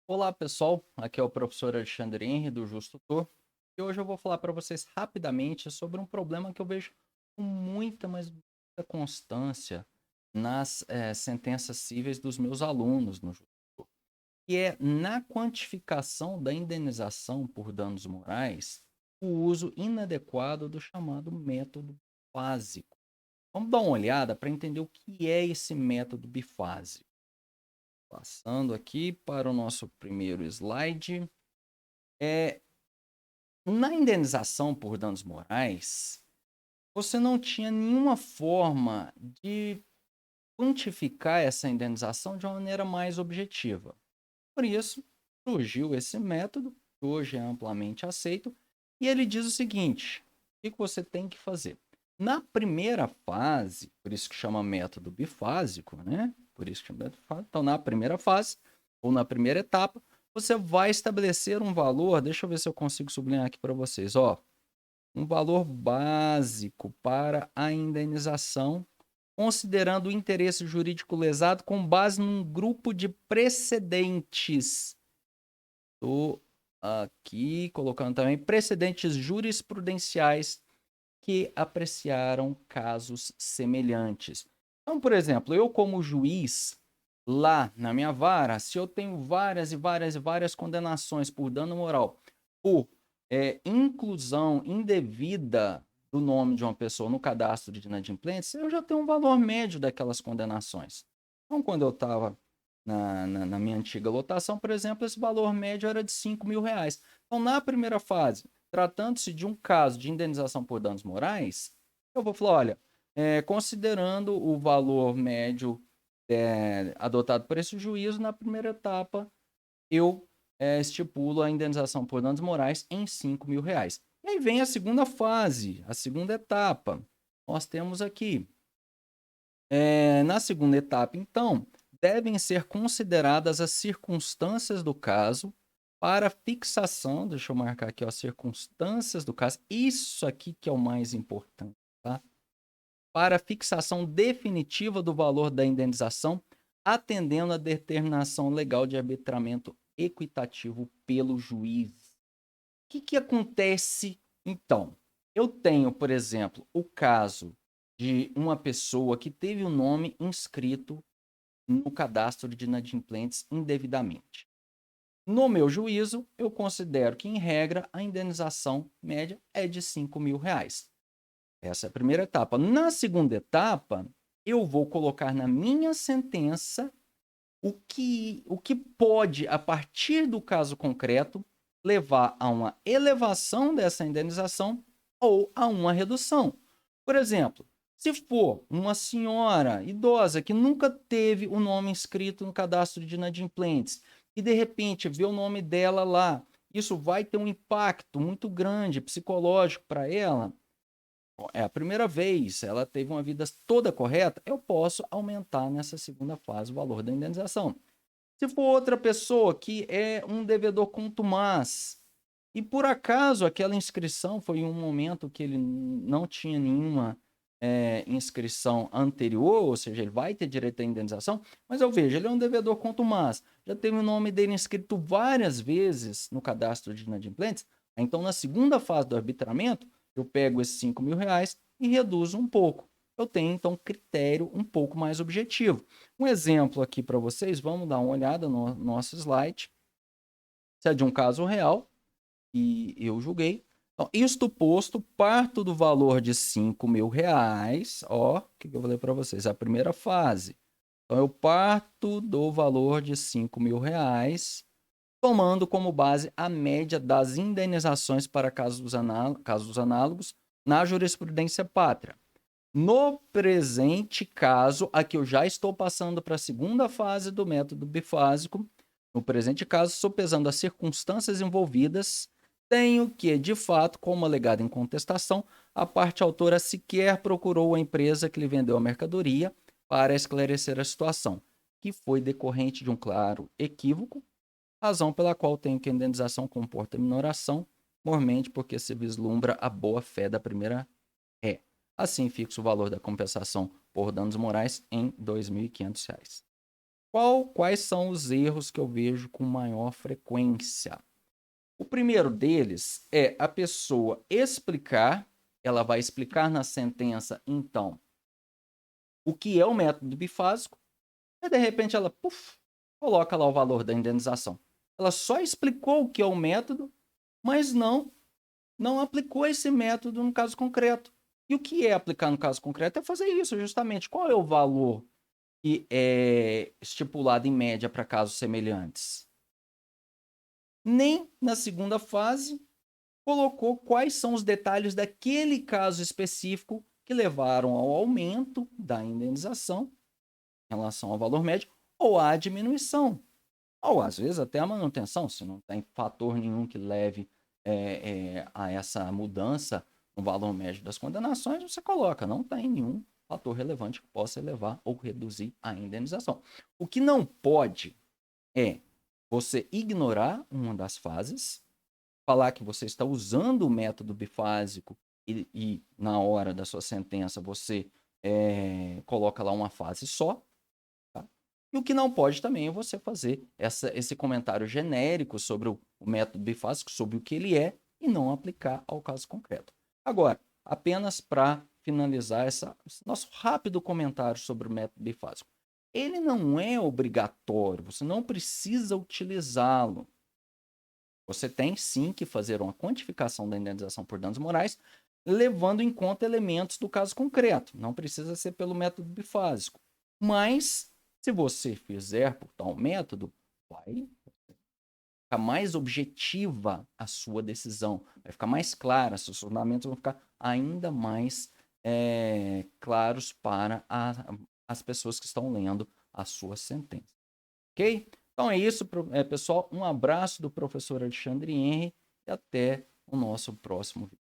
Olá pessoal, aqui é o professor Alexandre Henry do Justo Tutor e hoje eu vou falar para vocês rapidamente sobre um problema que eu vejo com muita, mas muita constância nas sentenças cíveis dos meus alunos no Justo Tutor, que é na quantificação da indenização por danos morais, o uso inadequado do chamado método bifásico. Vamos dar uma olhada para entender o que é esse método bifásico. Passando aqui para o nosso primeiro slide. Na indenização por danos morais, você não tinha nenhuma forma de quantificar essa indenização de uma maneira mais objetiva. Por isso, surgiu esse método, que hoje é amplamente aceito, e ele diz o seguinte: o que você tem que fazer? Na primeira fase, por isso que chama método bifásico, né? Por isso que chama método bifásico. Então, na primeira fase, ou na primeira etapa, você vai estabelecer um valor, deixa eu ver se eu consigo sublinhar aqui para vocês, ó, um valor básico para a indenização, considerando o interesse jurídico lesado com base num grupo de precedentes. Estou aqui colocando também precedentes jurisprudenciais que apreciaram casos semelhantes. Então, por exemplo, eu como juiz, lá na minha vara, se eu tenho várias condenações por dano moral, por inclusão indevida do nome de uma pessoa no cadastro de inadimplentes, eu já tenho um valor médio daquelas condenações. Então, quando eu estava na minha antiga lotação, por exemplo, esse valor médio era de R$ 5.000. Então, na primeira fase, tratando-se de um caso de indenização por danos morais, eu vou falar, olha, considerando o valor médio adotado por esse juízo, na primeira etapa, eu estipulo a indenização por danos morais em R$ 5.000. E aí vem a segunda fase, a segunda etapa. Nós temos aqui, na segunda etapa, então, devem ser consideradas as circunstâncias do caso para fixação, deixa eu marcar aqui, ó, circunstâncias do caso, isso aqui que é o mais importante, tá? Para fixação definitiva do valor da indenização, atendendo à determinação legal de arbitramento equitativo pelo juiz. O que acontece, então? Eu tenho, por exemplo, o caso de uma pessoa que teve o nome inscrito no cadastro de inadimplentes indevidamente. No meu juízo, eu considero que, em regra, a indenização média é de R$ 5.000. Essa é a primeira etapa. Na segunda etapa, eu vou colocar na minha sentença o que pode, a partir do caso concreto, levar a uma elevação dessa indenização ou a uma redução. Por exemplo, se for uma senhora idosa que nunca teve o nome inscrito no cadastro de inadimplentes e de repente vê o nome dela lá, isso vai ter um impacto muito grande psicológico para ela. É a primeira vez, ela teve uma vida toda correta, eu posso aumentar nessa segunda fase o valor da indenização. Se for outra pessoa que é um devedor contumaz e por acaso aquela inscrição foi em um momento que ele não tinha nenhuma inscrição anterior, ou seja, ele vai ter direito à indenização, mas eu vejo, ele é um devedor contumaz, já teve o nome dele inscrito várias vezes no cadastro de inadimplentes, então na segunda fase do arbitramento, eu pego esses R$ 5.000 e reduzo um pouco. Eu tenho, então, critério um pouco mais objetivo. Um exemplo aqui para vocês, vamos dar uma olhada no nosso slide. Isso é de um caso real e eu julguei. Então, isto posto, parto do valor de R$ 5.000. Ó, o que eu falei para vocês? A primeira fase. Então, eu parto do valor de R$ 5.000, tomando como base a média das indenizações para casos análogos na jurisprudência pátria. No presente caso, aqui eu já estou passando para a segunda fase do método bifásico. No presente caso, sopesando as circunstâncias envolvidas, tenho que, de fato, como alegado em contestação, a parte autora sequer procurou a empresa que lhe vendeu a mercadoria para esclarecer a situação, que foi decorrente de um claro equívoco, razão pela qual tenho que a indenização comporta minoração mormente porque se vislumbra a boa-fé da primeira ré. Assim, fixa o valor da compensação por danos morais em R$ 2.500. Quais são os erros que eu vejo com maior frequência? O primeiro deles é a pessoa explicar, ela vai explicar na sentença, então, o que é o método bifásico, e de repente ela, coloca lá o valor da indenização. Ela só explicou o que é o método, mas não aplicou esse método no caso concreto. E o que é aplicar no caso concreto é fazer isso, justamente. Qual é o valor que é estipulado em média para casos semelhantes? Nem na segunda fase colocou quais são os detalhes daquele caso específico que levaram ao aumento da indenização em relação ao valor médio ou à diminuição. Ou às vezes até a manutenção, se não tem fator nenhum que leve a essa mudança no valor médio das condenações, você coloca, não tem nenhum fator relevante que possa elevar ou reduzir a indenização. O que não pode é você ignorar uma das fases, falar que você está usando o método bifásico e na hora da sua sentença você coloca lá uma fase só. E o que não pode também é você fazer esse comentário genérico sobre o método bifásico, sobre o que ele é, e não aplicar ao caso concreto. Agora, apenas para finalizar esse nosso rápido comentário sobre o método bifásico. Ele não é obrigatório, você não precisa utilizá-lo. Você tem sim que fazer uma quantificação da indenização por danos morais, levando em conta elementos do caso concreto. Não precisa ser pelo método bifásico. Mas se você fizer por tal método, vai ficar mais objetiva a sua decisão, vai ficar mais clara, seus fundamentos vão ficar ainda mais claros para as pessoas que estão lendo a sua sentença. Ok? Então é isso, pessoal. Um abraço do professor Alexandre Henry e até o nosso próximo vídeo.